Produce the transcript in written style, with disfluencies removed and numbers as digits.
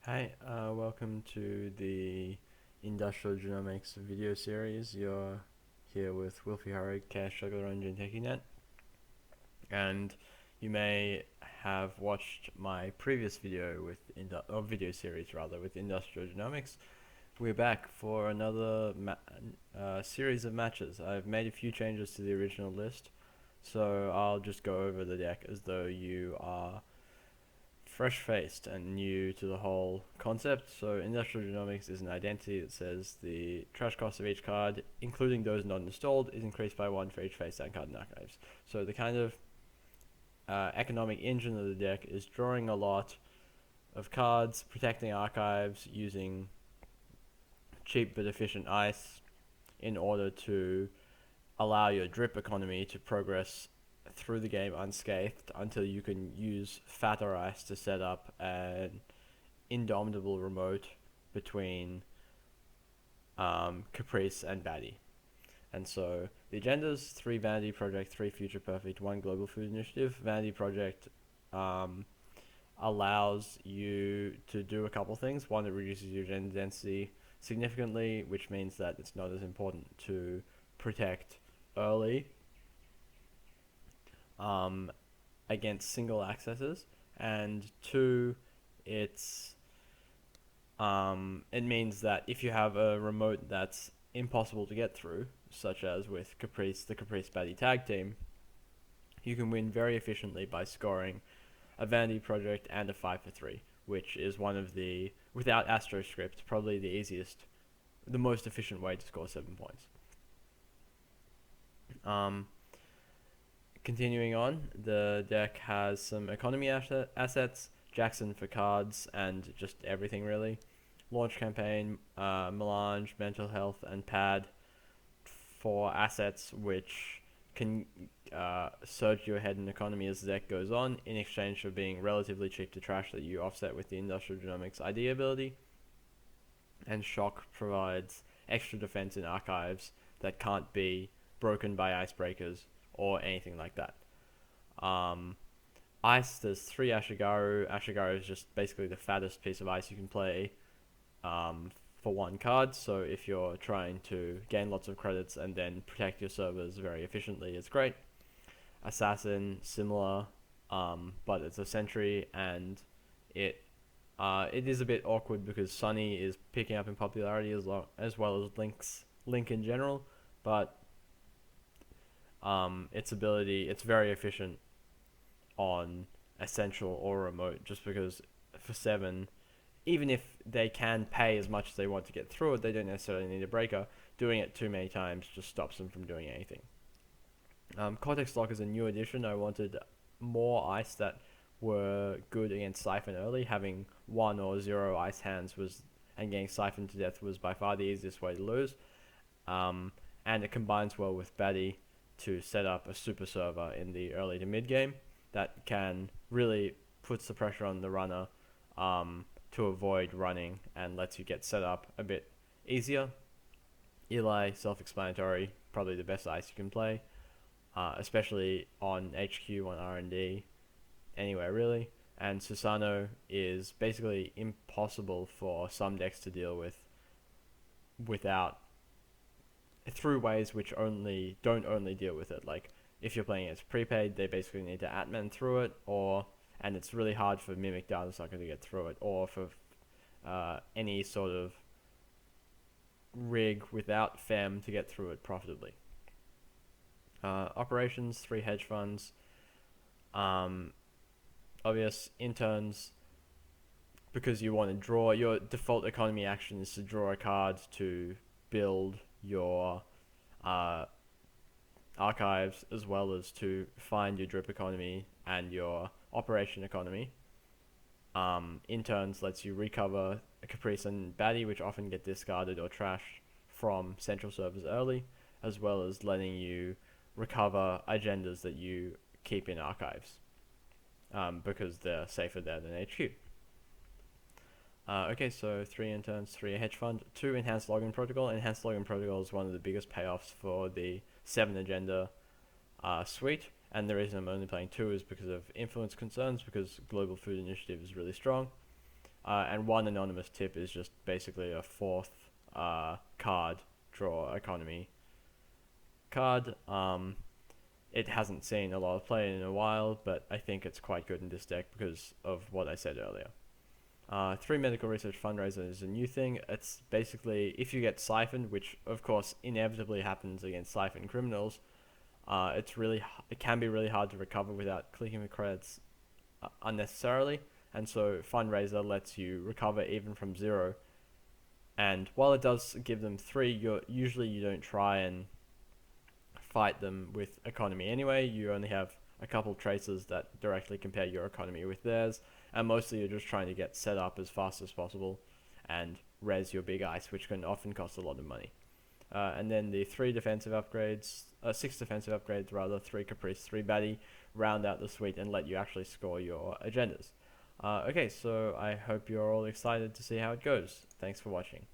Hi, welcome to the Industrial Genomics video series. You're here with Wilfy Horig, Cash Juggler Engine TechieNet, and you may have watched my previous video with video series rather with Industrial Genomics. We're back for another series of matches. I've made a few changes to the original list, so I'll just go over the deck as though you are fresh-faced and new to the whole concept. So industrial genomics is an identity that says the trash cost of each card, including those not installed, is increased by 1 for each face-down card in archives. So the kind of economic engine of the deck is drawing a lot of cards, protecting archives, using cheap but efficient ice in order to allow your drip economy to progress through the game unscathed until you can use fatter ice to set up an indomitable remote between Caprice and Batty. And so the agendas: 3 Vanity Project, 3 Future Perfect, 1 Global Food Initiative. Vanity Project allows you to do a couple things. One, it reduces your agenda density significantly, which means that it's not as important to protect early um, against single accesses. And 2, it's it means that if you have a remote that's impossible to get through, such as with the Caprice Batty tag team, you can win very efficiently by scoring a Vanity Project and a 5 for 3, which is one of the, without Astro Script, probably the most efficient way to score 7 points. Continuing on, the deck has some economy assets, Jackson for cards, and just everything really. Launch campaign, melange, mental health, and pad for assets which can surge your head in economy as the deck goes on, in exchange for being relatively cheap to trash that you offset with the Industrial Genomics ID ability. And Shock provides extra defense in archives that can't be broken by icebreakers or anything like that. Ice, there's 3 Ashigaru. Ashigaru is just basically the fattest piece of ice you can play for 1 card. So if you're trying to gain lots of credits and then protect your servers very efficiently, it's great. Assassin, similar, but it's a sentry, and it is a bit awkward because Sunny is picking up in popularity as well as Link in general, but its ability, it's very efficient on essential or remote, just because for 7, even if they can pay as much as they want to get through it, they don't necessarily need a breaker. Doing it too many times just stops them from doing anything. Cortex Lock is a new addition. I wanted more ice that were good against Siphon early. Having 1 or 0 ice hands and getting Siphon to death was by far the easiest way to lose. And it combines well with Batty to set up a super server in the early to mid game that can really puts the pressure on the runner to avoid running and lets you get set up a bit easier. Eli, self-explanatory, probably the best ice you can play, especially on HQ, on R&D, anywhere really. And Susano is basically impossible for some decks to deal with without through ways which don't only deal with it. Like if you're playing against prepaid, they basically need to Atman through it, and it's really hard for Mimic Data Sucker to get through it, or for any sort of rig without FEM to get through it profitably. Operations, 3 hedge funds. Obvious interns, because you want to draw, your default economy action is to draw a card to build your archives, as well as to find your drip economy and your operation economy. Interns lets you recover Caprice and Batty, which often get discarded or trashed from central servers early, as well as letting you recover agendas that you keep in archives, because they're safer there than HQ. Okay, so 3 interns, 3 hedge fund, 2 enhanced login protocol. Enhanced login protocol is one of the biggest payoffs for the 7 agenda suite, and the reason I'm only playing 2 is because of influence concerns, because Global Food Initiative is really strong. And one anonymous tip is just basically a fourth card draw economy card. It hasn't seen a lot of play in a while, but I think it's quite good in this deck because of what I said earlier. 3 medical research fundraiser is a new thing. It's basically if you get siphoned, which of course inevitably happens against siphoned criminals, it can be really hard to recover without clicking the credits unnecessarily, and so fundraiser lets you recover even from 0. And while it does give them 3, you don't try and fight them with economy anyway. You only have a couple traces that directly compare your economy with theirs, and mostly you're just trying to get set up as fast as possible and res your big ice, which can often cost a lot of money. And then the 6 defensive upgrades rather, 3 caprice, 3 baddie, round out the suite and let you actually score your agendas. Okay, so I hope you're all excited to see how it goes. Thanks for watching.